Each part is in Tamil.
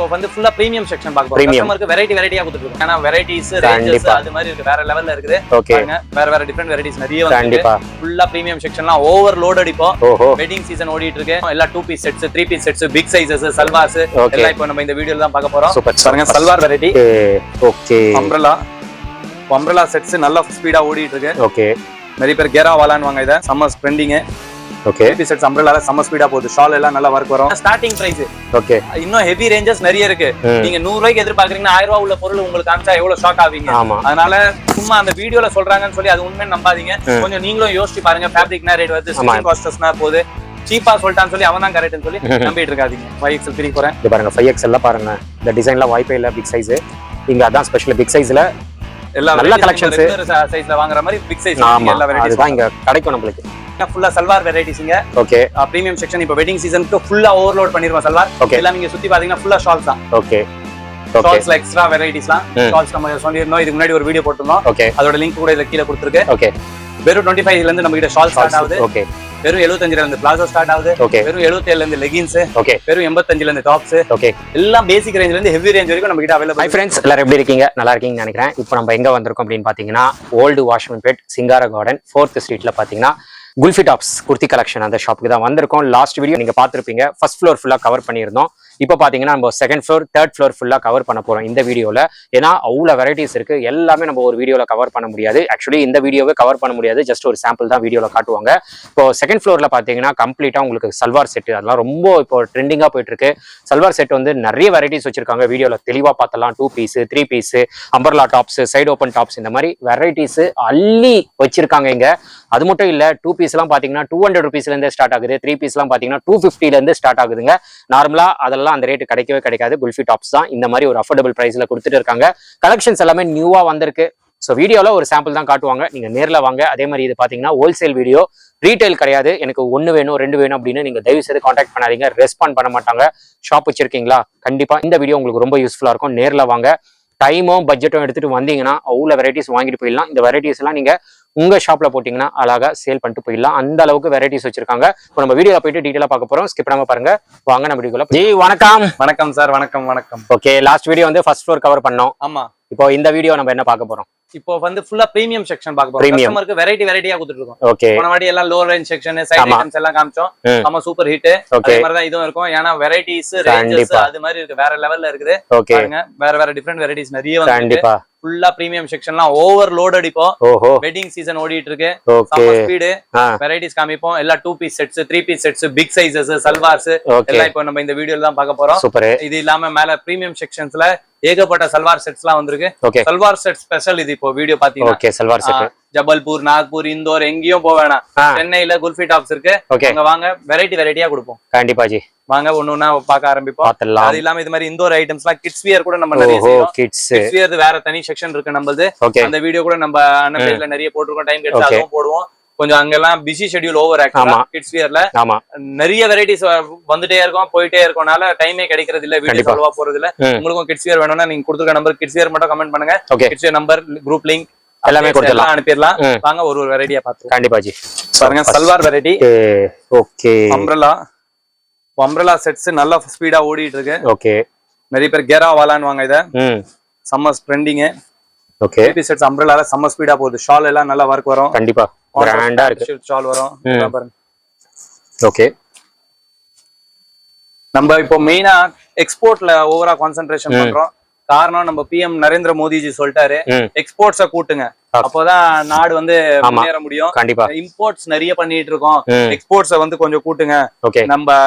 இப்போ வந்து ஃபுல்லா பிரீமியம் செக்ஷன் பார்க்க போறோம். கஸ்டமருக்கு வெரைட்டியா கொடுத்துருக்கோம். ஏன்னா வெரைட்டிஸ் ரேஞ்சஸ் அது மாதிரி இருக்கு, வேற லெவல்ல இருக்குது. பாருங்க வேற டிஃபரெண்ட் வெரைட்டிஸ் நிறைய வந்து ஃபுல்லா பிரீமியம் செக்ஷன்லாம் ஓவர்லோட் அடிப்போம். வெட்டிங் சீசன் ஓடிட்டு இருக்கு. எல்லா 2 piece sets 3 piece sets big sizes salwars எல்லாம் இப்போ நம்ம இந்த வீடியோல தான் பார்க்க போறோம். பாருங்க salwar variety. Okay umbrella sets நல்ல ஸ்பீடா ஓடிட்டு இருக்கு. ஓகே நிறைய பேர் கேரா வாலான்னு வாங்க. இத summer trending. Okay piece sets அம்ப்ரெல்லால சம்மர் ஸ்பீடா போகுது. ஷால் எல்லாம் நல்லா வர்க் வரும். Starting price. ஓகே இன்னும் ஹெவி ரேஞ்சஸ் நிறைய இருக்கு. நீங்க 100 ரூபாய்க்கு எதிர்பார்க்கறீங்கன்னா 1000 ரூபாய் உள்ள பொருள் உங்களுக்கு காமிச்சா எவ்வளவு ஷாக் ஆவீங்க. அதனால சும்மா அந்த வீடியோல சொல்றாங்கன்னு சொல்லி அது உண்மையை நம்பாதீங்க. கொஞ்சம் நீங்களும் யோசிச்சு பாருங்க. ஃபேப்ரிக்னா ரேட் வருது, ஸ்டிச்சிங் காஸ்ட்ஸ்னா போகுது, சீப்பா சொல்லிட்டான்னு சொல்லி அவன் தான் கரெக்ட்னு சொல்லி நம்பிட்டு இருக்காதீங்க. 5XL 3 போறேன். இது பாருங்க 5XL பாருங்க. இந்த டிசைன்ல வாய்ப்பே இல்ல. பிக் சைஸ் இங்க அதான் ஸ்பெஷல். பிக் சைஸ்ல எல்லா நல்ல கலெக்ஷன்ஸ் சைஸ்ல வாங்குற மாதிரி பிக் சைஸ் எல்லா வெரைட்டிஸ் தான் இங்க கிடைக்கும் நமக்கு. ஃபுல்லா சல்வார் வெரைட்டிஸ்ங்க. Okay premium section. இப்போ வெட்டிங் சீசனுக்கு ஃபுல்லா ஓவர்லோட் பண்ணிருவோம் சல்வார். எல்லாம் நீங்க சுத்தி பாத்தீங்கன்னா ஃபுல்லா ஷால்ஸ் தான். ஓகே ஷால்ஸ்ல எக்ஸ்ட்ரா வெரைட்டிஸ்லாம் ஷால்ஸ் நம்ம சொல்லிருந்தோம். இதுக்கு முன்னாடி ஒரு வீடியோ போட்டுருந்தோம். அதோட லிங்க் கூட இதுல கீழ கொடுத்திருக்கு. ஓகே வெறும் 25 ல இருந்து நம்ம கிட்ட ஷால் ஸ்டார்ட் ஆகுது. ஓகே வெறும் 75 ல இருந்து பிளாசோ ஸ்டார்ட் ஆகுது. வெறும் 77 ல இருந்து லெகின்ஸ். வெறும் 85 ல இருந்து டாப்ஸ். எல்லாம் பேசிக் ரேஞ்ச்ல இருந்து ஹெவி ரேஞ்ச் வரைக்கும் நம்ம கிட்ட அவைலபிள். ஹை फ्रेंड्स, எல்லாரும் எப்படி இருக்கீங்க? நல்லா இருக்கீங்கன்னு நினைக்கிறேன். இப்போ நம்ம எங்க வந்திருக்கோம் அப்படின்னு பாத்தீங்கன்னா ஓல்டு வாஷ்மன்பேட் சிங்கார கார்டன் 4th ஸ்ட்ரீட்ல பாத்தீங்கன்னா குல்ஃபி டாப்ஸ் குர்த்தி கலெக்ஷன் அந்த ஷாப்புக்கு தான் வந்திருக்கோம். லாஸ்ட் வீடியோ நீங்க பாத்திருப்பீங்க. ஃபர்ஸ்ட் ஃப்ளோர் ஃபுல்லா கவர் பண்ணியிருந்தோம். இப்போ பாத்தீங்கன்னா நம்ம செகண்ட் ஃப்ளோர் தேர்ட் ஃப்ளோர் ஃபுல்லா கவர் பண்ண போறோம் இந்த வீடியோல. ஏன்னா அவ்வளவு வெரைட்டிஸ் இருக்கு. எல்லாமே நம்ம ஒரு வீடியோல கவர் பண்ண முடியாது. ஆக்சுவலி இந்த வீடியோவை கவர் பண்ண முடியாது. ஜஸ்ட் ஒரு சாம்பிள் தான் வீடியோல காட்டுவாங்க. இப்போ செகண்ட் ஃப்ளோர்ல பாத்தீங்கன்னா கம்ப்ளீட்டா உங்களுக்கு சல்வார் செட் அதெல்லாம் ரொம்ப இப்போ ட்ரெண்டிங்கா போயிட்டு இருக்கு. சல்வார் செட் வந்து நிறைய வெரைட்டிஸ் வச்சிருக்காங்க. வீடியோல தெளிவா பார்த்தலாம். 2 piece 3 piece umbrella tops side open tops இந்த மாதிரி வெரைட்டிஸ் அள்ளி வச்சிருக்காங்க இங்க. அது மட்டும் இல்ல 2 பீஸ் எல்லாம் பாத்தீங்கன்னா 200 rupeesல இருந்தே ஸ்டார்ட் ஆகுது. 3 பீஸ் எல்லாம் பாத்தீங்கன்னா 250 ல இருந்து ஸ்டார்ட் ஆகுதுங்க. நார்மலா அதெல்லாம் அந்த ரேட் கிடைக்கவே கிடைக்காது. குல்ஃபி டாப்ஸ் தான் இந்த மாதிரி ஒரு அஃபோர்டபிள் பிரைஸ்ல கொடுத்துட்டு இருக்காங்க. கலெக்ஷன்ஸ் எல்லாமே நியூவா வந்திருக்கு. ஸோ வீடியோல ஒரு சாம்பிள் தான் காட்டுவாங்க. நீங்க நேர்ல வாங்க. அதே மாதிரி இது பாத்தீங்கன்னா ஹோல்சேல் வீடியோ, ரீட்டைல் கிடையாது. எனக்கு 1 வேணும் 2 வேணும் அப்படின்னு நீங்க தயவு செய்து கான்டாக்ட் பண்ணாதீங்க. ரெஸ்பாண்ட் பண்ண மாட்டாங்க. ஷாப் வச்சிருக்கீங்களா? கண்டிப்பா இந்த வீடியோ உங்களுக்கு ரொம்ப யூஸ்ஃபுல்லா இருக்கும். நேர்ல வாங்க. டைமும் பட்ஜெட்டும் எடுத்துட்டு வந்தீங்கன்னா அவ்வளோ வெரைட்டிஸ் வாங்கிட்டு போயிடலாம். இந்த வெரைட்டிஸ் எல்லாம் நீங்க உங்க ஷாப்ல போட்டீங்கன்னா அழகா சேல் பண்ணிட்டு போயிடலாம். அந்த அளவுக்கு வெரைட்டிஸ் வச்சிருக்காங்க. இப்போ நம்ம வீடியோல போயிட்டு டீடைலா பார்க்க போறோம். ஸ்கிப் பண்ணாம பாருங்க. வாங்க நம்ம வீடியோல. ஜி வணக்கம். வணக்கம் சார். வணக்கம். ஓகே, லாஸ்ட் வீடியோ வந்து ஃபர்ஸ்ட் ஃப்ளோர் கவர் பண்ணோம். ஆமா. இப்போ இந்த வீடியோ நம்ம என்ன பார்க்க போறோம்? இப்போ வந்து ஃபுல்லா பிரீமியம் செக்ஷன் பார்க்க போறோம். கஸ்டமருக்கு வெரைட்டியா கொடுத்துட்டு இருக்கோம். ஓகே, போன வாட்டி எல்லாம் low range section side items எல்லாம் காமிச்சோம். நம்ம சூப்பர் ஹிட். அதே மாதிரி தான் இதுவும் இருக்கும். ஏன்னா வெரைட்டிஸ் ரேஞ்சஸ் அது மாதிரி இருக்கு, வேற லெவல்ல இருக்குது. பாருங்க வேற டிஃபரெண்ட் வெரைட்டிஸ் நிறைய வந்து கண்டிப்பா ஃபுல்லா பிரீமியம் செக்ஷன்லாம் ஓவர்லோட் அடிப்போம். வெட்டிங் சீசன் ஓடிட்டு இருக்கு. சம்மர் ஸ்பீடு வெரைட்டிஸ் காமிப்போம். எல்லா 2 piece sets 3 piece sets big sizes salwars எல்லாம் இப்போ நம்ம இந்த வீடியோல தான் பார்க்க போறோம். இது இல்லாம மேல பிரீமியம் செக்ஷன்ஸ்ல ஏகப்பட்ட சல்வார் செட்ஸ் எல்லாம் வந்திருக்கு. சல்வார் செட் ஸ்பெஷல் இது. இப்போ வீடியோ பாத்தீங்கன்னா ஜபல்பூர், நாக்பூர், இந்தோர் எங்கேயும் போக வேணாம். சென்னையில குல்ஃபி டாப்ஸ் இருக்கு. அங்க வாங்க, வெரைட்டியா கொடுப்போம். கண்டிப்பா ஜி வாங்க ஒண்ணு பார்க்க ஆரம்பிப்போம். அது இல்லாம இது மாதிரி இந்தோர் ஐட்டம்ஸ் எல்லாம் கிட்ஸ் வியர் கூட நம்ம நிறைய செய்றோம். கிட்ஸ் வியர் வேற தனி செக்ஷன் இருக்கு நம்மளது. அந்த வீடியோ கூட நம்ம அண்ணன் பேஜ்ல நிறைய போட்டுருக்கோம். டைம் கிடைச்சா அதுவும் போடுவோம். கொஞ்சம் அங்கெல்லாம் பிஸி ஷெட்யூல் ஓவர் ஆக்சுவலா கிட்ஸ் வியர்ல நிறைய வெரைட்டிஸ் வந்துட்டே இருக்கும் போயிட்டே இருக்கனால டைமே கிடைக்கிறது இல்ல. வீடியோ சொல்வா போறது இல்ல. உங்களுக்கும் கிட்ஸ் வியர் வேணும்னா நீங்க கொடுத்துருக்க நம்பர் கிட்ஸ் வியர் மட்டும் கமெண்ட் பண்ணுங்க. Kids wear number group link எல்லாமே கொடுத்துடலாம், அனுப்பிடலாம். வாங்க ஒரு வெரைட்டியா பாத்து. கண்டிப்பா ஜி. பாருங்க salwar variety. Okay, umbrella sets நல்ல ஸ்பீடா ஓடிட்டு இருக்கு. ஓகே, நிறைய பேர் கேரா வாலான்னு வாங்க. இத summer trending. Okay, piece sets அம்ப்ரெல்லால சம்மர் ஸ்பீடா போகுது. ஷால் எல்லாம் நல்லா வர்க் வரும். கண்டிப்பா கிராண்டா இருக்கு. ஷால் வரும் பாருங்க. ஓகே, நம்ம இப்போ மெயினா எக்ஸ்போர்ட்ல ஓவரா கான்சென்ட்ரேஷன் பண்றோம். காரணம் நம்ம பிஎம் நரேந்திர மோடிஜி சொல்லிட்டாரு, எக்ஸ்போர்ட்ஸ கூட்டுங்க, அப்போதான் நாடு வந்து முன்னேற முடியும். கண்டிப்பா இம்போர்ட்ஸ் நிறைய பண்ணிட்டு இருக்கோம், எக்ஸ்போர்ட்ஸ வந்து கொஞ்சம் கூட்டுங்க. நம்ம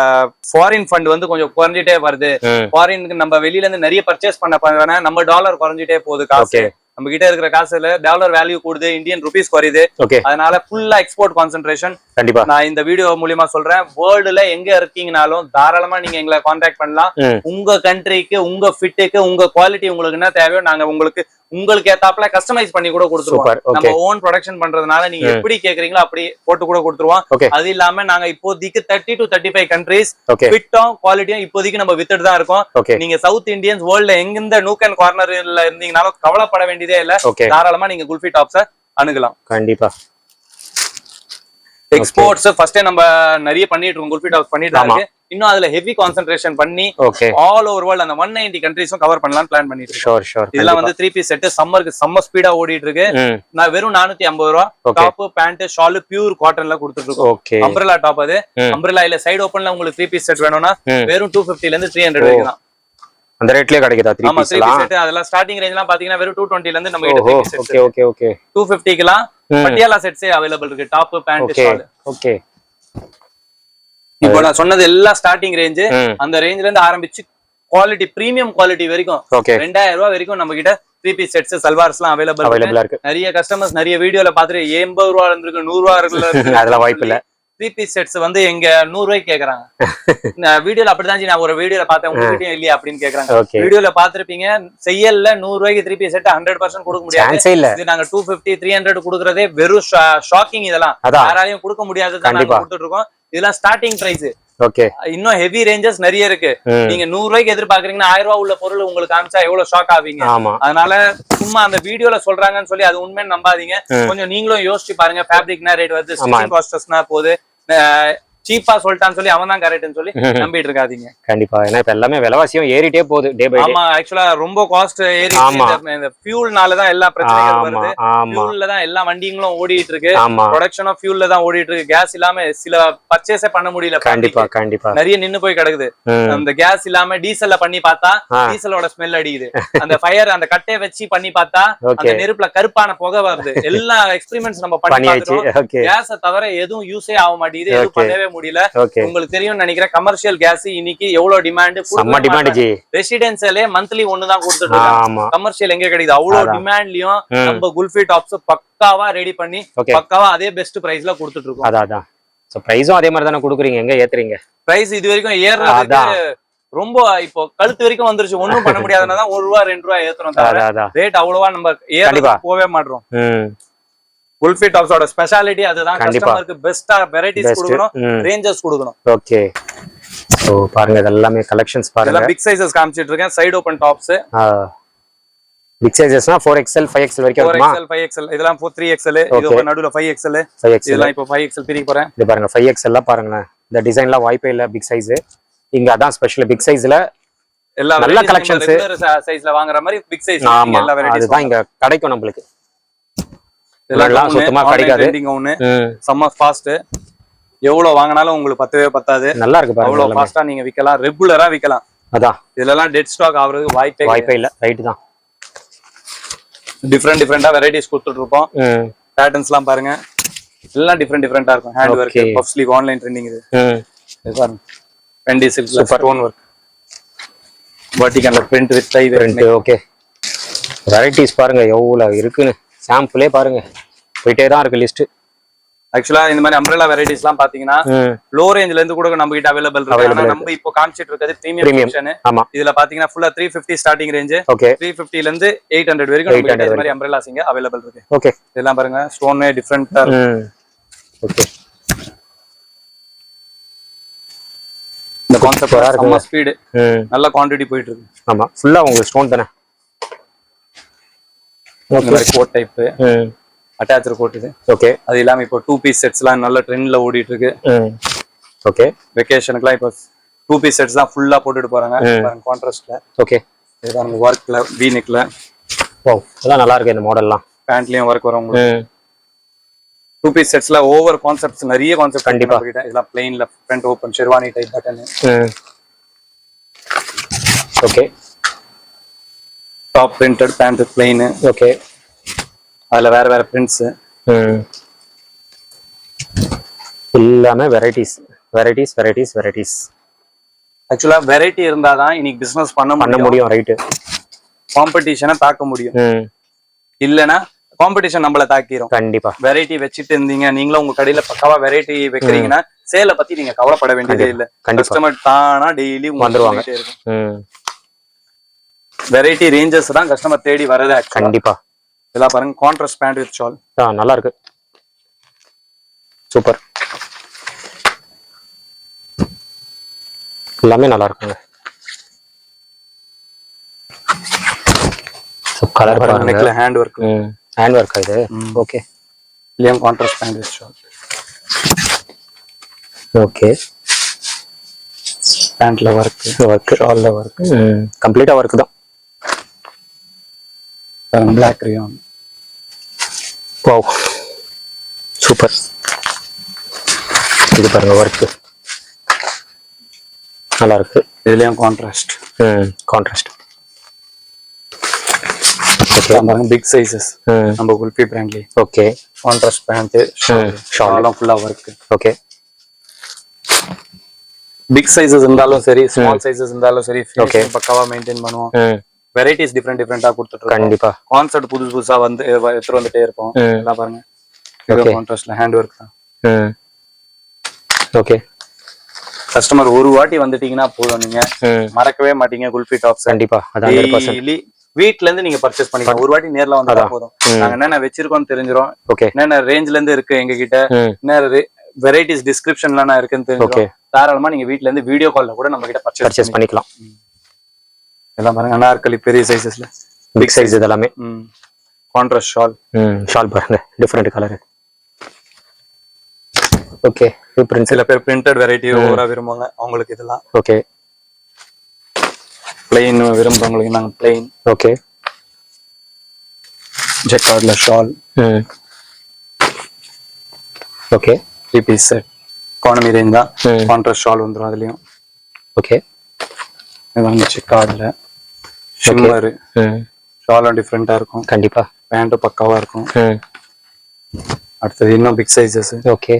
ஃபாரின் ஃபண்ட் வந்து கொஞ்சம் குறைஞ்சிட்டே வருது. ஃபாரினுக்கு நம்ம வெளியில இருந்து நிறைய பர்ச்சேஸ் பண்ண நம்ம டாலர் குறைஞ்சிட்டே போகுது. காசு நம்ம கிட்ட இருக்கிற காசுல டாலர் வேல்யூ கூடுது, இந்தியன் ருபீஸ் குறையுது. அதனால ஃபுல்லா எக்ஸ்போர்ட் கான்சென்ட்ரேஷன். கண்டிப்பா நான் இந்த வீடியோ மூலியமா சொல்றேன், வேர்ல்டுல எங்க இருக்கீங்கனாலும் தாராளமா நீங்க எங்களை கான்டாக்ட் பண்ணலாம். உங்க கண்ட்ரிக்கு, உங்க ஃபிட்டுக்கு, உங்க குவாலிட்டி உங்களுக்கு என்ன தேவையோ நாங்க உங்களுக்கு ஏத்தாப்புல கஸ்டமைஸ் பண்ணி கூட கொடுத்துருவோம். நம்ம ஓன் ப்ரொடக்ஷன் பண்றதுனால நீங்க எப்படி கேக்குறீங்களோ அப்படி போட்டு கூட கொடுத்துருவோம். அது இல்லாம நாங்க இப்போதைக்கு 30 to 35 கண்ட்ரீஸ் ஃபிட்டும் குவாலிட்டியும் இப்போதைக்கு நம்ம வித்துட்டு தான் இருக்கோம். நீங்க சவுத் இந்தியன்ஸ் வேர்ல்ட்ல எங்க நூக் அண்ட் கார்னர்ல இருந்தீங்கனாலும் கவலைப்பட வேண்டியதே இல்ல. தாராளமா நீங்க குல்ஃபி டாப்ஸ அணுகலாம். கண்டிப்பா எக்ஸ்போர்ட்ஸ் ஃபர்ஸ்டே நம்ம நிறைய பண்ணிட்டு இருக்கோம். குல்ஃபி டாப்ஸ் பண்ணிட்டு இருக்கு. இன்னும் அதுல ஹெவி கான்சென்ட்ரேஷன் பண்ணி ஆல் ஓவர் வேர்ல்ட் அந்த 190 கண்ட்ரீஸும் கவர் பண்ணலாம்னு பிளான் பண்ணிட்டு இருக்கோம். இதெல்லாம் வந்து 3 பீஸ் செட் சம்மருக்கு செம்ம ஸ்பீடா ஓடிட்டு இருக்கு. நான் வெறும் 450 ரூபா டாப் பேண்ட் ஷால் பியூர் காட்டன்ல கொடுத்துட்டு இருக்கோம். அம்ப்ரெல்லா டாப் அது அம்ப்ரெல்லா இல்ல சைடு ஓபன்ல உங்களுக்கு 3 பீஸ் செட் வேணும்னா வெறும் 250 ல இருந்து 300 வரைக்கும் தான். அந்த ரேட்லயே கிடைக்குதா 3 பீஸ் செட்? அதெல்லாம் ஸ்டார்டிங் ரேஞ்ச்லாம் பாத்தீங்கன்னா வெறும் 220 ல இருந்து நம்ம கிட்ட 3 பீஸ் செட். ஓகே 250 க்குலாம் பட்டியாலா செட்ஸே அவேலபிள் இருக்கு. Top pant shawl. ஓகே. இப்போ நான் சொன்னது எல்லாம் ஸ்டார்டிங் ரேஞ்ச். அந்த ரேஞ்ச்ல இருந்து ஆரம்பிச்சு குவாலிட்டி பிரீமியம் குவாலிட்டி வரைக்கும் 2000 ரூபாய் வரைக்கும் நம்ம கிட்ட 3 பீஸ் செட்ஸ் சல்வார்ஸ்லாம் அவேலபிள் இருக்கு. நிறைய கஸ்டமர்ஸ் நிறைய வீடியோல பாத்துட்டு 80 ரூபாய் இருக்கு 100 ரூபாய் இருக்கு அதெல்லாம் வாய்ப்பு இல்ல. 3 பீஸ் செட்ஸ் வந்து எங்க 100 ரூபாய்க்கு கேக்குறாங்க. வீடியோல அப்படிதான் நான் ஒரு வீடியோல பார்த்தேன், உங்ககிட்டயும் இல்லையா அப்படின்னு கேக்குறாங்க. வீடியோல பாத்துருப்பீங்க செய்யல 100 ரூபாய்க்கு 3 பீஸ் செட் 100% கொடுக்க முடியாது. இது நாங்க 250 300 கொடுக்கறதே வெறும் ஷாக்கிங். இதெல்லாம் யாராலையும் கொடுக்க முடியாது நாங்க கொடுத்துட்டு இருக்கோம். இதெல்லாம் ஸ்டார்டிங் பிரைஸ். இன்னும் ஹெவி ரேஞ்சஸ் நிறைய இருக்கு. நீங்க 100 ரூபாய்க்கு எதிர்பார்க்கறீங்கன்னா 1000 ரூபாய் உள்ள பொருள் உங்களுக்கு காமிச்சா எவ்வளவு ஷாக் ஆவீங்க. அதனால சும்மா அந்த வீடியோல சொல்றாங்கன்னு சொல்லி அது உண்மைன்னு நம்பாதீங்க. கொஞ்சம் நீங்களும் யோசிச்சு பாருங்க. ஃபேப்ரிக்னா ரேட் வருது, ஸ்டிச்சிங் காஸ்ட்ஸ்னா போகுது, சீப்பா சொல்லிட்டான்னு சொல்லி அவன் தான் கரெக்ட்னு சொல்லி நம்பிட்டு இருக்காதீங்க. கண்டிப்பா. ஏன்னா இப்ப எல்லாமே விலைவாசியும் ஏறிட்டே போகுது டே பை டே. ஆமா, ஆக்சுவலா ரொம்ப காஸ்ட் ஏறி இந்த ஃபியூல்னால தான் எல்லா பிரச்சனைகளும் வருது. ஃபியூல்ல தான் எல்லா வண்டிங்களும் ஓடிட்டு இருக்கு. ப்ரொடக்ஷனும் ஃபியூல்ல தான் ஓடிட்டு இருக்கு. கேஸ் இல்லாம சில பர்ச்சேஸே பண்ண முடியல. கண்டிப்பா நிறைய நின்னு போய் கிடக்குது. அந்த கேஸ் இல்லாம டீசல்ல பண்ணி பார்த்தா டீசலோட ஸ்மெல் அடிக்குது. அந்த ஃபயர் அந்த கட்டையை வச்சு பண்ணி பார்த்தா அந்த நெருப்புல கருப்பான புகை வருது. எல்லா எக்ஸ்பெரிமெண்ட்ஸ் நம்ம பண்ணி பார்த்தோம். கேஸை தவிர எதுவும் யூஸே ஆக மாட்டேங்குது. எதுவும் பண்ணவே முடியல. உங்களுக்கு தெரியும் நினைக்கிறேன் கமர்ஷியல் கேஸ் இன்னைக்கு எவ்வளவு டிமாண்ட். ரெசிடென்சியலே மந்த்லி ஒண்ணுதான் கொடுத்துட்டு இருக்காங்க. கமர்ஷியல் எங்க கிடைக்குது? அவ்வளவு டிமாண்ட்லயும் நம்ம குல்ஃபி டாப்ஸ் பக்காவா ரெடி பண்ணி பக்காவா அதே பெஸ்ட் பிரைஸ்ல கொடுத்துட்டு இருக்கோம். அதான் சோ பிரைஸும் அதே மாதிரி தானே கொடுக்குறீங்க. எங்க ஏத்துறீங்க பிரைஸ்? இது வரைக்கும் ஏறுறது ரொம்ப இப்போ கழுத்து வரைக்கும் வந்துருச்சு. ஒண்ணும் பண்ண முடியாதுன்னா 1 ரூபா 2 ரூபா ஏத்துறோம். ரேட் அவ்வளவா நம்ம ஏற போவே மாட்டோம். குல்ஃபி டாப்ஸோட ஸ்பெஷாலிட்டி அதுதான். கஸ்டமருக்கு பெஸ்டா வெரைட்டிஸ் கொடுக்கணும், ரேஞ்சஸ் கொடுக்கணும். ஓகே. சோ பாருங்க இதெல்லாம் கலெக்ஷன்ஸ் பாருங்க. இதெல்லாம் பிக் சைஸஸ் காமிச்சிட்டு இருக்கேன். Side open tops. பிக் சைஸஸ்னா 4XL 5XL வரைக்கும் இருக்குமா? 4XL 5XL இதெல்லாம் 3XL. இது ஒரு நடுவுல 5XL. இதெல்லாம் இப்போ 5XL பிரிக்க போறேன். இது பாருங்க 5XL எல்லாம் பாருங்க. இந்த டிசைன்லாம் வாய்ப்பே இல்ல. பிக் சைஸ் இங்க அதான் ஸ்பெஷல். பிக் சைஸ்ல எல்லா நல்ல கலெக்ஷன்ஸ் சைஸ்ல வாங்குற மாதிரி பிக் சைஸ் எல்லா வெரைட்டிஸ் அதுதான் இங்க கிடைக்கும் நமக்கு. இதெல்லாம் சுத்தமா கிடைக்காது. செம்ம ஃபாஸ்ட். எவ்வளவு வாங்கினாலும் உங்களுக்கு பத்தவே பத்தாது. நல்லா இருக்கு பாருங்க. அவ்வளவு ஃபாஸ்டா நீங்க விக்கலாம், ரெகுலரா விக்கலாம். அதான் இதெல்லாம் டெட் ஸ்டாக் ஆகுறது வாய்ப்பே இல்ல. ரைட் தான். டிஃபரெண்டா வெரைட்டிஸ் கொடுத்துட்டு இருப்போம். பேட்டர்ன்ஸ்லாம் பாருங்க. எல்லாம் டிஃபரெண்டா இருக்கும். Hand work, puff sleeve, online trending. இது பாருங்க பெண்டி சில்க்ல ஸ்டோன் வர்க், வெர்டிகல்ல print with tie print. Okay. Varieties பாருங்க எவ்வளவு இருக்குன்னு. சாம்பிளே பாருங்க போயிட்டே தான் இருக்கு லிஸ்ட். ஆக்சுவலா இந்த மாதிரி அம்ப்ரெல்லா வெரைட்டிஸ்லாம் பாத்தீங்கன்னா லோ ரேஞ்ச்ல இருந்து கூட நம்ம கிட்ட அவைலபிள் இருக்கு. ஆனா நம்ம இப்போ காமிச்சிட்டு இருக்கிறது பிரீமியம் செக்ஷன். இதுல பாத்தீங்கன்னா ஃபுல்லா 350 ஸ்டார்டிங் ரேஞ்ச். 350 ல இருந்து 800 வரைக்கும் இந்த மாதிரி அம்ப்ரெல்லாஸ் இங்க அவைலபிள் இருக்கு. ஓகே. இதெல்லாம் பாருங்க ஸ்டோனே டிஃபரண்டா இருக்கு. ஓகே. இந்த கான்செப்ட் ரொம்ப ஸ்பீட், நல்ல குவாண்டிட்டி போயிட்டு இருக்கு. ஆமா, ஃபுல்லா உங்களுக்கு ஸ்டோன் தானே. இந்த மாதிரி கோட் டைப் அட்டாச்ட் கோட் இது. ஓகே. அது இல்லாம இப்போ 2 பீஸ் செட்ஸ்லாம் நல்ல ட்ரெண்ட்ல ஓடிட்டு இருக்கு. ஓகே. வெகேஷனுக்குலாம் இப்போ 2 பீஸ் செட்ஸ் தான் ஃபுல்லா போட்டுட்டு போறாங்க. பாருங்க கான்ட்ராஸ்ட்ல. ஓகே. இது பாருங்க வர்க்ல வி நெக்ல. வாவ், இதெல்லாம் நல்லா இருக்கு. இந்த மாடல்லாம் பேண்ட்லயும் வர்க் வரும் உங்களுக்கு. 2 பீஸ் செட்ஸ்ல ஓவர் கான்செப்ட்ஸ் நிறைய கான்செப்ட் கண்டிப்பா கிட்ட. இதெல்லாம் பிளைன்ல front open sherwani type button. Okay. Top printed, pant plain. Okay. அதுல வேற பிரிண்ட்ஸ். எல்லாமே வெரைட்டிஸ். ஆக்சுவலா வெரைட்டி இருந்தாதான் இன்னைக்கு பிசினஸ் பண்ண முடியும். ரைட். காம்படிஷனை தாக்க முடியும். இல்லனா காம்படிஷன் நம்மள தாக்கிரும். கண்டிப்பா. வெரைட்டி வச்சிட்டு இருந்தீங்க நீங்களும் உங்க கடையில பக்காவா வெரைட்டி வைக்கிறீங்கன்னா சேலை பத்தி நீங்க கவலைப்பட வேண்டியதே இல்ல. கஸ்டமர் தானா டெய்லி வந்துருவாங்க. வெரைட்டி ரேஞ்சஸ் தான் கஸ்டமர் தேடி வரது. கண்டிப்பா. இதெல்லாம் பாருங்க கான்ட்ராஸ்ட் பேண்ட் வித் ஷால். நல்லா இருக்கு. சூப்பர். எல்லாமே நல்லா இருக்குங்க. கலர் பாருங்க. நெக்ல ஹேண்ட் வர்க் இது. ஓகே. இல்லையா contrast pant with shawl. Okay. பேண்ட்ல ஒர்க் ஷால்ல ஒர்க் கம்ப்ளீட்டா ஒர்க் தான். Black rayon. Wow super. இது பாருங்க ஒர்க் நல்லா இருக்கு. இதுலயும் கான்ட்ராஸ்ட். கான்ட்ராஸ்ட். ஓகே பாருங்க பிக் சைஸஸ் நம்ம குல்ஃபி பிராண்ட்லயே. ஓகே கான்ட்ராஸ்ட் பேண்ட் ஷால்லாம் ஃபுல்லா ஒர்க். ஓகே பிக் சைஸஸ் இருந்தாலும் சரி ஸ்மால் சைஸஸ் இருந்தாலும் சரி ஃபினிஷிங் பக்காவா மெயின்டைன் பண்ணுவோம். வெரைட்டிஸ் டிஃபரெண்டா கொடுத்துட்டு இருக்கோம். கண்டிப்பா கான்செப்ட் புதுசா வந்து எடுத்து வந்துட்டே இருப்போம். எல்லாம் பாருங்க இது கான்ட்ராஸ்ட்ல ஹேண்ட் ஒர்க் தான். ஓகே கஸ்டமர் ஒரு வாட்டி வந்துட்டீங்கன்னா போதும், நீங்க மறக்கவே மாட்டீங்க குல்ஃபி டாப்ஸ். கண்டிப்பா அதான் 100%. வீட்ல இருந்து நீங்க பர்ச்சேஸ் பண்ணிக்கலாம். ஒரு வாட்டி நேர்ல வந்தா போதும், நாங்க என்னென்ன வச்சிருக்கோம்னு தெரிஞ்சிரும். ஓகே என்னென்ன ரேஞ்ச்ல இருந்து இருக்கு எங்க கிட்ட, என்ன வெரைட்டிஸ் டிஸ்கிரிப்ஷன்ல இருக்குன்னு தெரிஞ்சிரும். தாராளமா நீங்க வீட்ல இருந்து வீடியோ கால்ல கூட நம்ம கிட்ட பர்ச்சேஸ் பண்ணிக்கலாம். எல்லாம் பாருங்க அனார்கலி பெரிய சைஸஸ்ல பிக் சைஸ் இதெல்லாமே. Contrast shawl. ஷால் பாருங்க டிஃபரெண்ட் கலர். ஓகே சில பேர் பிரிண்டட் வெரைட்டி ஓவரா விரும்புவாங்க, அவங்களுக்கு இதெல்லாம். ஓகே பிளைன் விரும்புறவங்களுக்கு நாங்க பிளைன். ஓகே ஜெக்கார்ட்ல shawl. Okay 3 piece set economy range தான். கான்ட்ராஸ்ட் ஷால் வந்துரும் அதுலயும். ஓகே இது ஜெக்கார்ட்ல ஷிம்மர் ஷாலும் டிஃபரெண்டா இருக்கும். கண்டிப்பா பேண்ட்டும் பக்காவா இருக்கும். அடுத்தது இன்னும் பிக் சைஸஸ். ஓகே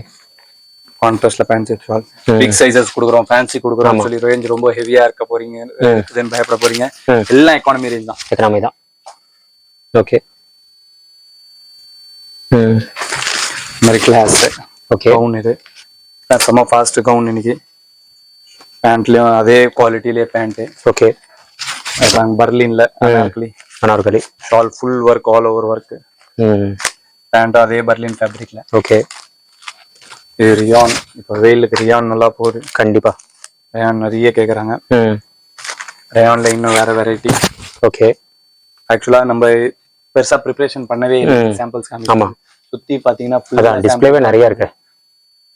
கான்ட்ராஸ்ட்ல pant set shawl big sizes கொடுக்குறோம், ஃபேன்சி கொடுக்குறோம் சொல்லி ரேஞ்ச் ரொம்ப ஹெவியா இருக்க போறீங்க, தென் பயப்பட போறீங்க. எல்லாம் எக்கானமி ரேஞ்ச் தான். எக்கானமி தான். ஓகே மாதிரி கிளாஸ். ஓகே கவுன் இது செம்ம ஃபாஸ்ட் கவுன். இன்னைக்கு பேண்ட்லயும் அதே குவாலிட்டிலேயே பேண்ட். ஓகே பர்லின்ல Anarkali shawl full work all over work. Pant அதே பர்லின் ஃபேப்ரிக்ல. ஓகே இது ரியான். இப்போ வெயிலுக்கு ரியான் நல்லா போகுது. கண்டிப்பா ரயான் நிறைய கேக்குறாங்க. ரயான்ல இன்னும் வேற வெரைட்டி. ஓகே ஆக்சுவலா நம்ம பெருசா ப்ரிப்பரேஷன் பண்ணவே இல்லை. சாம்பிள்ஸ் ஆமா சுத்தி பாத்தீங்கன்னா ஃபுல்லா டிஸ்ப்ளேவே நிறைய இருக்கு.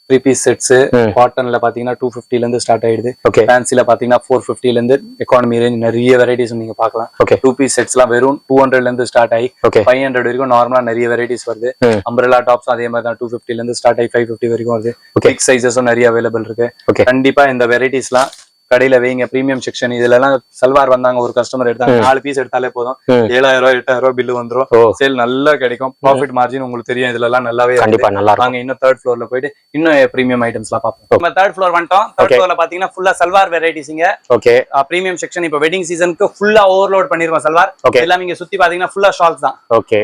3 பீஸ் செட்ஸ் காட்டன்ல பாத்தீங்கன்னா 250 ல இருந்து ஸ்டார்ட் ஆயிடுது. ஓகே ஃபேன்சில பாத்தீங்கன்னா 450 ல இருந்து எக்கானமி ரேஞ்ச் நிறைய வெரைட்டிஸ் நீங்க பார்க்கலாம். ஓகே 2 பீஸ் செட்ஸ்லாம் வெறும் 200 ல இருந்து ஸ்டார்ட் ஆகி 500 வரைக்கும் நார்மலா நிறைய வெரைட்டிஸ் வருது. அம்பரலா டாப்ஸ் அதே மாதிரி தான் 250 ல இருந்து ஸ்டார்ட் ஆகி 550 வரைக்கும் வருது. பிக் சைஸஸும் நிறைய அவைலபிள் இருக்கு. கண்டிப்பா இந்த வெரைட்டிஸ்லாம் கடையில வைங்க. Premium section. இதுல எல்லாம் சல்வார் வந்தாங்க, ஒரு கஸ்டமர் எடுத்தாங்க, 4 பீஸ் எடுத்தாலே போதும் 7000 8000 பில்லு வந்துரும். சேல் நல்லா கிடைக்கும். ப்ராஃபிட் மார்ஜின் உங்களுக்கு தெரியும். இதுல எல்லாம் நல்லாவே கண்டிப்பா நல்லா வாங்க. இன்னும் 3rd ஃப்ளோர்ல போயிட்டு இன்னும் பிரீமியம் ஐட்டம்ஸ் எல்லாம் பார்ப்போம். நம்ம 3rd ஃப்ளோர் வந்துட்டோம். 3rd ஃப்ளோர்ல பாத்தீங்கன்னா ஃபுல்லா சல்வார் வெரைட்டிஸ்ங்க. Okay premium section. இப்போ வெட்டிங் சீசனுக்கு ஃபுல்லா ஓவர்லோட் பண்ணிருக்கோம் சல்வார். எல்லாம் நீங்க சுத்தி பாத்தீங்கன்னா ஃபுல்லா ஷால்ஸ் தான். ஓகே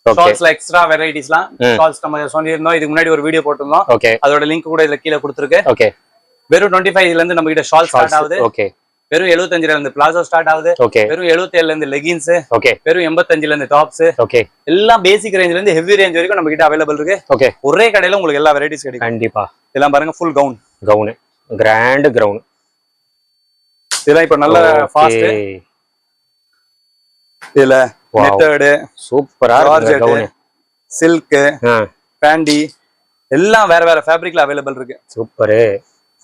ஷால்ஸ்ல எக்ஸ்ட்ரா வெரைட்டிஸ்லாம் ஷால்ஸ் நம்ம சொல்லியிருந்தோம். இதுக்கு முன்னாடி ஒரு வீடியோ போட்டிருந்தோம். அதோட லிங்க் கூட இதுல கீழே கொடுத்துருக்கு. ஓகே வெறும் 25 ல இருந்து நம்ம கிட்ட ஷால் ஸ்டார்ட் ஆகுது. ஓகே வெறும் 75 ல இருந்து பிளாசோ ஸ்டார்ட் ஆகுது. ஓகே வெறும் 77 ல இருந்து லெகின்ஸ். ஓகே வெறும் 85 ல இருந்து டாப்ஸ். ஓகே எல்லாம் பேசிக் ரேஞ்ச்ல இருந்து ஹெவி ரேஞ்ச் வரைக்கும் நம்ம கிட்ட அவைலபிள் இருக்கு. ஓகே ஒரே கடையில உங்களுக்கு எல்லா வெரைட்டிஸ் கிடைக்கும். கண்டிப்பா இதெல்லாம் பாருங்க full gown. Gown grand gown. இதெல்லாம் இப்ப நல்ல ஃபாஸ்ட். இதுல நெட்டட் சூப்பரா இருக்கு கவுன். சில்க் பேண்டி எல்லாம் வேற வேற ஃபேப்ரிக்ல அவைலபிள் இருக்கு. சூப்பர்.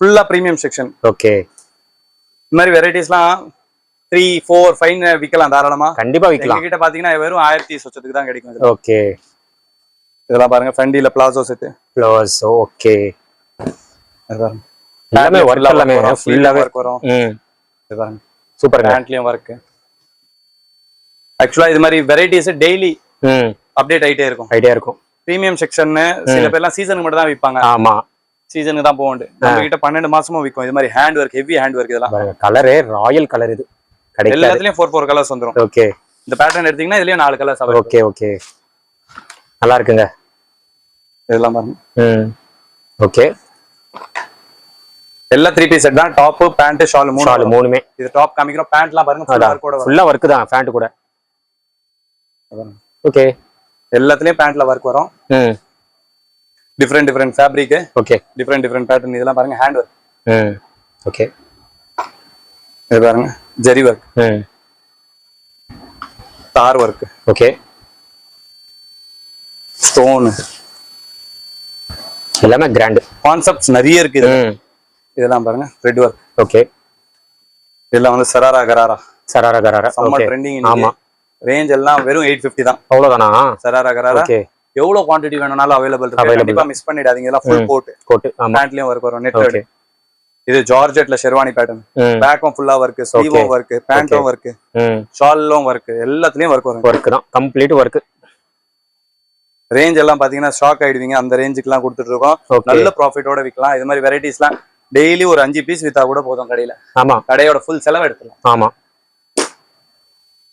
ஃபுல்லா பிரீமியம் செக்ஷன். ஓகே இந்த மாதிரி வெரைட்டிஸ்லாம் 3 4 5 விக்கலாம் தாராளமா. கண்டிப்பா விக்கலாம். எங்க கிட்ட பாத்தீங்கன்னா வெறும் 1000 சொச்சத்துக்கு தான் கிடைக்கும். ஓகே இதெல்லாம் பாருங்க ஃபெண்டில பிளாசோ செட். Palazzo okay. எல்லாமே வர்க் எல்லாமே ஃபுல்லா வர்க் வரும். இது பாருங்க சூப்பர். பேண்ட்லயும் வர்க். ஆக்சுவலா இது மாதிரி வெரைட்டிஸ் டெய்லி அப்டேட் ஆயிட்டே இருக்கும். ஐடியா இருக்கும். பிரீமியம் செக்ஷன் சில பேர்லாம் சீசனுக்கு மட்டும் தான் விற்பாங்க. ஆமா சீசனுக்கு தான் போகுது. நம்ம கிட்ட 12 மாசமும் விற்கும். இது மாதிரி hand work heavy hand work. இதெல்லாம் கலரே ராயல் கலர். இது எல்லாத்துலயும் 4 கலர்ஸ் வந்துரும். ஓகே இந்த பேட்டர்ன் எடுத்தீங்கன்னா இதுலயும் 4 கலர்ஸ் வரும். ஓகே ஓகே நல்லா இருக்குங்க. இதெல்லாம் பாருங்க. ஓகே எல்லாம் 3 பீஸ் செட் தான். டாப் பேண்ட் ஷால் மூணுமே. இது டாப் காமிக்கிறோம். பேண்ட்லாம் பாருங்க ஃபுல்லா வர்க் தான். பேண்ட் கூட ஓகே. எல்லாத்துலயும் பேண்ட்ல வர்க் வரும். Different fabric. Okay different pattern. இதெல்லாம் பாருங்க ஹேண்ட் ஒர்க். ஓகே இது பாருங்க ஜெரி ஒர்க். தார் ஒர்க். Okay stone. எல்லாமே கிராண்ட் கான்செப்ட்ஸ் நிறைய இருக்கு. இதெல்லாம் பாருங்க த்ரெட் ஒர்க். ஓகே. இதெல்லாம் வந்து சராரா கராரா செம்ம ஓகே. ட்ரெண்டிங். ஆமா. ரேஞ்ச் எல்லாம் வெறும் 850 தான். அவ்வளவுதானா? சராரா கராரா ஓகே. எவ்வளவு குவாண்டிட்டி வேணும்னாலும் அவைலபிள் இருக்கு. கண்டிப்பா மிஸ் பண்ணிடாதீங்க. இதெல்லாம் ஃபுல் கோட். ஆமா. பேண்ட்லயும் ஒர்க் வரும். நெட். இது ஜார்ஜெட்ல ஷெர்வானி பேட்டர்ன். பேக்கும் ஃபுல்லா ஒர்க், ஸ்லீவும் ஒர்க், பேண்டும் ஒர்க், ஷால்லும் ஒர்க், எல்லாத்துலயும் ஒர்க் வரும். ஒர்க் தான், கம்ப்ளீட் ஒர்க். ரேஞ்ச் எல்லாம் பாத்தீங்கன்னா ஷாக் ஆயிடுவீங்க. அந்த ரேஞ்சுக்கு எல்லாம் கொடுத்துட்டு இருக்கோம். நல்ல ப்ராஃபிட்டோட விற்கலாம். இது மாதிரி வெரைட்டிஸ்லாம் டெய்லி ஒரு 5 பீஸ் வித்தா கூட போதும் கடையில. ஆமா. கடையோட ஃபுல் செலவு எடுத்துலாம். ஆமா.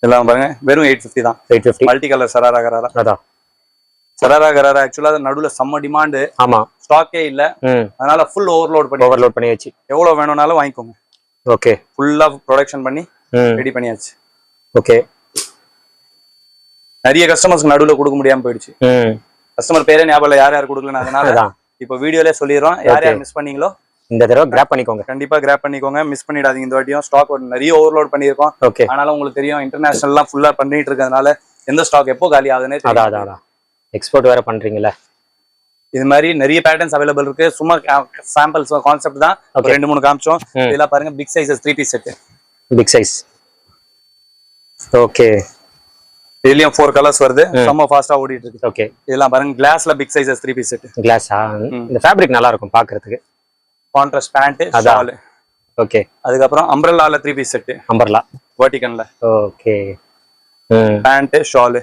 எல்லாம் பாருங்க வெறும் 850 தான். 850. Multi colour sharara gharara. அதான் சராரா கராரா ஆக்சுவலா நடுவுல செம்ம டிமாண்ட். ஆமா. ஸ்டாக்கே இல்ல. அதனால ஃபுல் ஓவர்லோட் பண்ணியாச்சு. எவ்வளவு வேணும்னாலும் வாங்கிக்கோங்க. ஓகே. ஃபுல்லா ப்ரொடக்ஷன் பண்ணி ரெடி பண்ணியாச்சு. ஓகே. நிறைய கஸ்டமர்ஸ்க்கு நடுவுல கொடுக்க முடியாம போயிடுச்சு. கஸ்டமர் பேரே ஞாபகம் இல்ல, யார் யார் கொடுக்கலன்னு. அதனால இப்ப வீடியோல சொல்லிடுறோம். யார் யார் மிஸ் பண்ணீங்களோ இந்த தடவை கிராப் பண்ணிக்கோங்க. கண்டிப்பா கிராப் பண்ணிக்கோங்க. மிஸ் பண்ணிடாதீங்க. இந்த வாட்டியும் ஸ்டாக் நிறைய ஓவர்லோட் பண்ணிருக்கோம். ஆனாலும் உங்களுக்கு தெரியும் இன்டர்நேஷனல்லாம் ஃபுல்லா பண்ணிட்டு இருக்கிறதுனால எந்த ஸ்டாக் எப்போ காலி ஆகுதுன்னே தெரியும். எக்ஸ்போர்ட் வேற பண்றீங்களா? இது மாதிரி நிறைய பேட்டர்ன்ஸ் அவைலபிள் இருக்கு. சும்மா சாம்பிள்ஸ் கான்செப்ட் தான் 2-3 காமிச்சோம். இதெல்லாம் பாருங்க big sizes 3 piece set. Big size. Okay. இதுலயும் 4 கலர்ஸ் வருது. செம்ம ஃபாஸ்டா ஓடிட்டு இருக்கு. ஓகே. இதெல்லாம் பாருங்க கிளாஸ்ல பிக் சைஸஸ் 3 பீஸ் செட். கிளாஸா? இந்த ஃபேப்ரிக் நல்லா இருக்கும் பாக்குறதுக்கு. Contrast pant, shawl. ஓகே. அதுக்கு அப்புறம் அம்ப்ரெல்லால 3 பீஸ் செட். அம்ப்ரெல்லா வெர்டிகல்ல. ஓகே. பேண்ட், ஷால்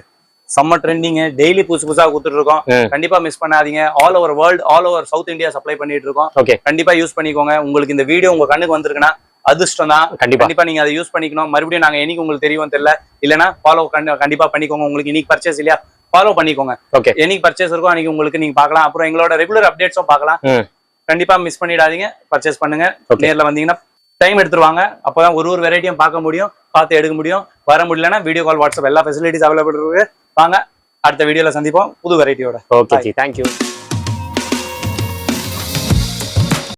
செம்ம ட்ரெண்டிங். டெய்லி புதுசா கொடுத்துட்டு இருக்கோம். கண்டிப்பா மிஸ் பண்ணாதீங்க. All over world, all over south India supply பண்ணிட்டு இருக்கோம். கண்டிப்பா யூஸ் பண்ணிக்கோங்க. உங்களுக்கு இந்த வீடியோ உங்க கண்ணுக்கு வந்திருக்குன்னா அதிர்ஷ்டம் தான். கண்டிப்பா நீங்க அதை யூஸ் பண்ணிக்கணும். மறுபடியும் நாங்க என்னைக்கு உங்களுக்கு தெரியும் தெரியல. இல்லனா ஃபாலோ கண்டிப்பா பண்ணிக்கோங்க. உங்களுக்கு இன்னைக்கு பர்ச்சேஸ் இல்லையா, ஃபாலோ பண்ணிக்கோங்க. என்னைக்கு பர்ச்சேஸ் இருக்கும் அன்னைக்கு உங்களுக்கு நீங்க பார்க்கலாம். அப்புறம் எங்களோட ரெகுலர் அப்டேட்ஸும் பார்க்கலாம். கண்டிப்பா மிஸ் பண்ணிடாதீங்க. பர்ச்சேஸ் பண்ணுங்க. நேர்ல வந்தீங்கன்னா டைம் எடுத்துருவாங்க. அப்பதான் ஒரு வெரைட்டியும் பார்க்க முடியும், பார்த்து எடுக்க முடியும். வர முடியலன்னா வீடியோ கால், வாட்ஸ்அப் எல்லா ஃபெசிலிட்டிஸ் அவைலபிள் இருக்கு. வாங்க அடுத்த வீடியோல சந்திப்போம் புது வெரைட்டியோட. Okay, thank you.